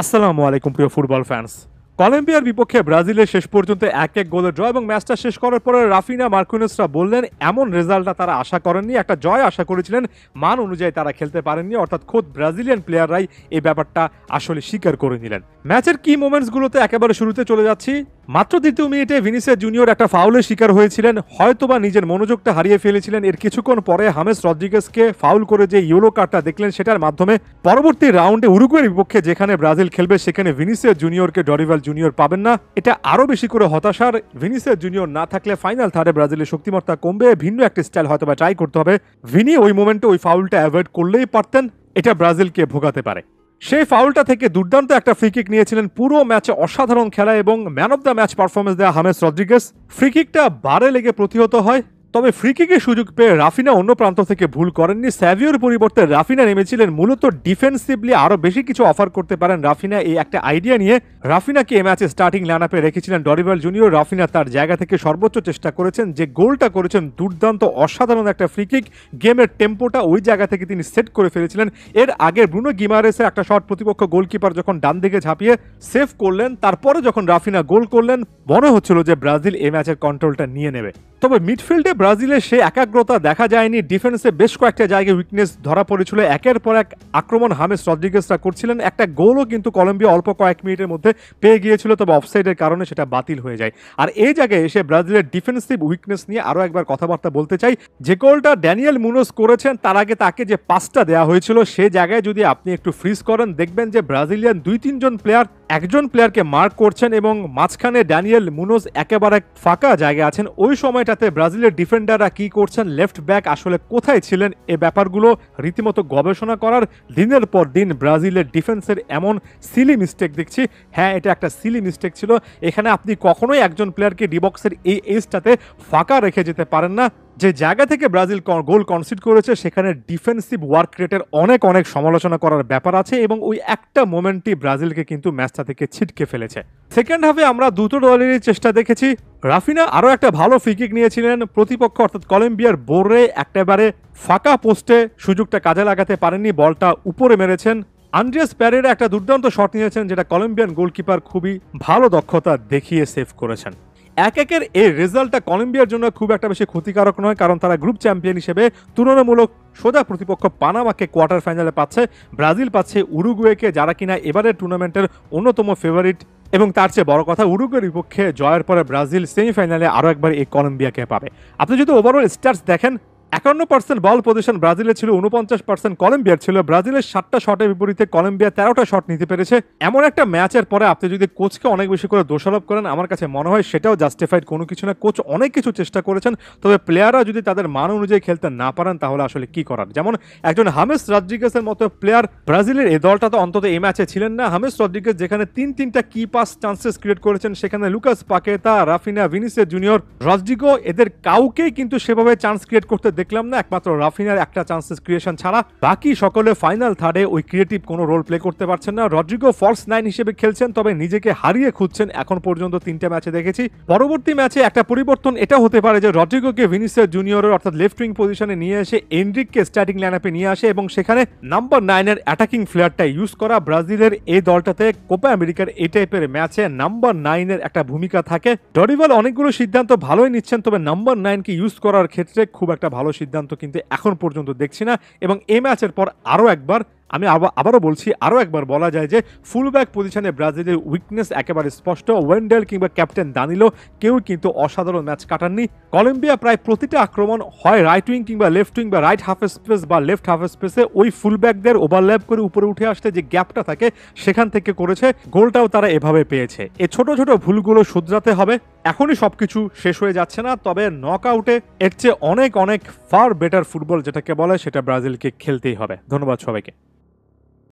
আসসালামু আলাইকুম প্রিয় ফুটবল ফ্যান্স। কলম্বিয়ার বিপক্ষে ব্রাজিলের শেষ পর্যন্ত 1-1 গোলে ড্র এবং ম্যাচটা শেষ করার পরে রাফিনা মার্কুনেসরা বললেন এমন রেজাল্টটা তারা আশা করেননি, একটা জয় আশা করেছিলেন, মান অনুযায়ী তারা খেলতে পারেননি, অর্থাৎ খোদ ব্রাজিলিয়ান প্লেয়াররাই এই ব্যাপারটা আসলে স্বীকার করে নিলেন। ম্যাচের কি মোমেন্টসগুলোতে একেবারে শুরুতে চলে যাচ্ছি। মাত্র দ্বিতীয় মিনিটে ভিনিসিয়াস জুনিয়র একটা ফাউলের শিকার হয়েছিলেন, হয়তোবা নিজের মনোযোগটা হারিয়ে ফেলেছিলেন। এর কিছুক্ষণ পরে হামেস রদ্রিগেজকে ফাউল করে যে ইয়েলো কার্ডটা দেখলেন, সেটার মাধ্যমে পরবর্তী রাউন্ডে উরুগুয়ের বিপক্ষে যেখানে ব্রাজিল খেলবে সেখানে ভিনিসিয়াস জুনিয়রকে ডরিভাল জুনিয়র পাবেন না। এটা আরো বেশি করে হতাশার। ভিনিসিয়াস জুনিয়র না থাকলে ফাইনাল থার্ডে ব্রাজিলের শক্তিমত্তা কমবে, ভিন্ন একটা স্টাইল হয়তোবা ট্রাই করতে হবে। ভিনি ওই মোমেন্টে ওই ফাউলটা অ্যাভয়েড করলেই পারতেন, এটা ব্রাজিলকে ভোগাতে পারে। সেই ফাউলটা থেকে দুর্দান্ত একটা ফ্রি কিক নিয়েছিলেন, পুরো ম্যাচে অসাধারণ খেলা এবং man of the match performance দেওয়া হামেস রদ্রিগেজ। ফ্রি কিকটা বারে লেগে প্রতিহত হয়, তবে ফ্রি কিকের সুযোগ পেয়ে রাফিনা অন্য প্রান্ত থেকে ভুল করেননি। স্যাভিওর পরিবর্তে রাফিনা নেমেছিলেন মূলত ডিফেন্সিভলি আরো বেশি কিছু অফার করতে পারেন রাফিনা, এই একটা আইডিয়া নিয়ে রাফিনাকে এই ম্যাচে স্টার্টিং লাইনআপে রেখেছিলেন ডরিভাল জুনিয়র। রাফিনা তার জায়গা থেকে সর্বোচ্চ চেষ্টা করেছেন, যে গোলটা করেছেন দুর্দান্ত অসাধারণ একটা ফ্রি কিক। গেমের টেম্পোটা ওই জায়গা থেকে তিনি সেট করে ফেলেছিলেন। এর আগে ব্রুনো গিমারেসের একটা শট প্রতিপক্ষ গোলকিপার যখন ডান দিকে ঝাঁপিয়ে সেভ করলেন, তারপরে যখন রাফিনা গোল করলেন মনে হচ্ছিল যে ব্রাজিল এই ম্যাচের কন্ট্রোলটা নিয়ে নেবে। তবে মিডফিল্ডে ব্রাজিলের সেই একাগ্রতা দেখা যায়নি। ডিফেন্সে বেশ কয়েকটা জায়গায় উইকনেস ধরা পড়েছিল। একের পর এক আক্রমণ হামেস রদ্রিগেজরা করছিলেন। একটা গোলও কিন্তু কলম্বিয়া অল্প কয়েক মিনিটের মধ্যে পেয়ে গিয়েছিল, তবে অফসাইডের কারণে সেটা বাতিল হয়ে যায়। আর এই জায়গায় এসে ব্রাজিলের ডিফেন্সিভ উইকনেস নিয়ে আরও একবার কথাবার্তা বলতে চাই। যে গোলটা ড্যানিয়েল মুনোজ করেছেন, তার আগে তাকে যে পাসটা দেওয়া হয়েছিল সে জায়গায় যদি আপনি একটু ফ্রিজ করেন, দেখবেন যে ব্রাজিলিয়ান 2-3 জন প্লেয়ার একজন প্লেয়ারকে মার্ক করছেন এবং মাঝখানে ড্যানিয়েল মুনোজ একেবারে ফাঁকা জায়গায় আছেন। ওই সময়টাতে ব্রাজিলের ডিফেন্ডাররা কি করছেন, লেফট ব্যাক আসলে কোথায় ছিলেন, এ ব্যাপারগুলো রীতিমতো গবেষণা করার। দিনের পর দিন ব্রাজিলের ডিফেন্সের এমন সিলি মিস্টেক দেখছি। হ্যাঁ, এটা একটা সিলি মিস্টেক ছিল। এখানে আপনি কখনোই একজন প্লেয়ারকে ডিবক্সের এই এজটাতে ফাঁকা রেখে যেতে পারেন না। যে জায়গা থেকে ব্রাজিল গোল কনসিড করেছে সেখানে ডিফেন্সিভ ওয়ার্ক রেটের অনেক সমালোচনা করার ব্যাপার আছে এবং ওই একটা মোমেন্টই ব্রাজিলকে কিন্তু ম্যাচটা থেকে ছিটকে ফেলেছে। সেকেন্ড হাফে আমরা দুটো দলেরই চেষ্টা দেখেছি। রাফিনা আরও একটা ভালো ফ্রি কিক নিয়েছিলেন, প্রতিপক্ষ অর্থাৎ কলম্বিয়ার বোর্ডে একেবারে ফাঁকা পোস্টে সুযোগটা কাজে লাগাতে পারেননি, বলটা উপরে মেরেছেন। আন্দ্রেস প্যারেরা একটা দুর্দান্ত শট নিয়েছেন, যেটা কলম্বিয়ান গোলকিপার খুবই ভালো দক্ষতা দেখিয়ে সেভ করেছেন। 1-1 এই রেজাল্টটা কলম্বিয়ার জন্য খুব একটা বেশি ক্ষতিকারক নয়, কারণ তারা গ্রুপ চ্যাম্পিয়ন হিসেবে তুলনামূলক সোজা প্রতিপক্ষ পানামাকে কোয়ার্টার ফাইনালে পাচ্ছে। ব্রাজিল পাচ্ছে উরুগুয়েকে, যারা কিনা এবারের টুর্নামেন্টের অন্যতম ফেভারিট। এবং তার চেয়ে বড় কথা, উরুগুয়ের বিপক্ষে জয়ের পরে ব্রাজিল সেমিফাইনালে আরও একবার এই কলম্বিয়াকে পাবে। আপনি যদি ওভারঅল স্ট্যাটস দেখেন, 51% বল পজিশন ব্রাজিলের ছিল, 49% কলম্বিয়ার ছিল। ব্রাজিলের 7টা শটের বিপরীতে কলম্বিয়া 13টা শট নিতে পেরেছে। এমন একটা ম্যাচের পরে আপনি যদি কোচকে অনেক বেশি করে দোষারোপ করেন, আমার কাছে মনে হয় সেটাও জাস্টিফাইড কোনো কিছু না। কোচ অনেক কিছু চেষ্টা করেছেন, তবে প্লেয়াররা যদি তাদের মান অনুযায়ী খেলতে না পারেন তাহলে আসলে কি করার। যেমন একজন হামেস রদ্রিগেজের মতো প্লেয়ার ব্রাজিলের এই দলটা তো অন্তত এই ম্যাচে ছিলেন না। হামেস রদ্রিগেজ যেখানে 3টা কি পাস চান্সেস ক্রিয়েট করেছেন, সেখানে Lucas Paqueta, Raphinha, Vinicius Junior, Rodrygo এদের কাউকেই কিন্তু সেভাবে চান্স ক্রিয়েট করতে দেখলাম না, একমাত্র রাফিনার একটা চান্সেস ক্রিয়েশন ছাড়া। বাকি সকলে ফাইনাল থার্ডে ওই ক্রিয়েটিভ কোনো রোল প্লে করতে পারছেন না। রদ্রিগো ফলস 9 হিসেবে খেলছেন, তবে নিজেকে হারিয়ে খুঁজছেন। এখন পর্যন্ত 3টে ম্যাচে দেখেছি। পরবর্তী ম্যাচে একটা পরিবর্তন এটা হতে পারে যে রদ্রিগোকে ভিনিসিয়াস জুনিয়রের অর্থাৎ লেফট উইং পজিশনে নিয়ে এসে এনরিককে স্টার্টিং লাইনআপে নিয়ে আসে এবং সেখানে নাম্বার 9 অ্যাটাকিং ফ্লেয়ারটা ইউজ করা। ব্রাজিলের এই দলটাতে কোপা আমেরিকার এই টাইপের ম্যাচে নাম্বার 9 একটা ভূমিকা থাকে। ডরিভাল অনেকগুলো সিদ্ধান্ত ভালোই নিচ্ছেন, তবে নাম্বার 9কে ইউজ করার ক্ষেত্রে খুব একটা ভালো সিদ্ধান্ত কিন্তু এখন পর্যন্ত দেখছি না। এবং এই ম্যাচের পর আরও একবার আমি আবারও বলছি, আরও একবার বলা যায় যে ফুলব্যাক পজিশনে ব্রাজিলের উইকনেস একেবারে স্পষ্ট। ওয়েন্ডেল কিংবা ক্যাপ্টেন দানিলো কেউ কিন্তু অসাধারণ ম্যাচ কাটাননি। কলম্বিয়া প্রায় প্রতিটা আক্রমণ হয় রাইট উইং কিংবা লেফট উইং বা রাইট হাফ স্পেস বা লেফট হাফ স্পেসে ওই ফুলব্যাকদের ওভারল্যাপ করে উপরে উঠে আসতে যে গ্যাপটা থাকে সেখান থেকে করেছে। গোলটাও তারা এভাবে পেয়েছে। এই ছোট ছোট ভুলগুলো শুধরাতে হবে। এখনই সবকিছু শেষ হয়ে যাচ্ছে না, তবে নক আউটে এর চেয়ে অনেক ফার বেটার ফুটবল যেটাকে বলে সেটা ব্রাজিলকে খেলতেই হবে। ধন্যবাদ সবাইকে।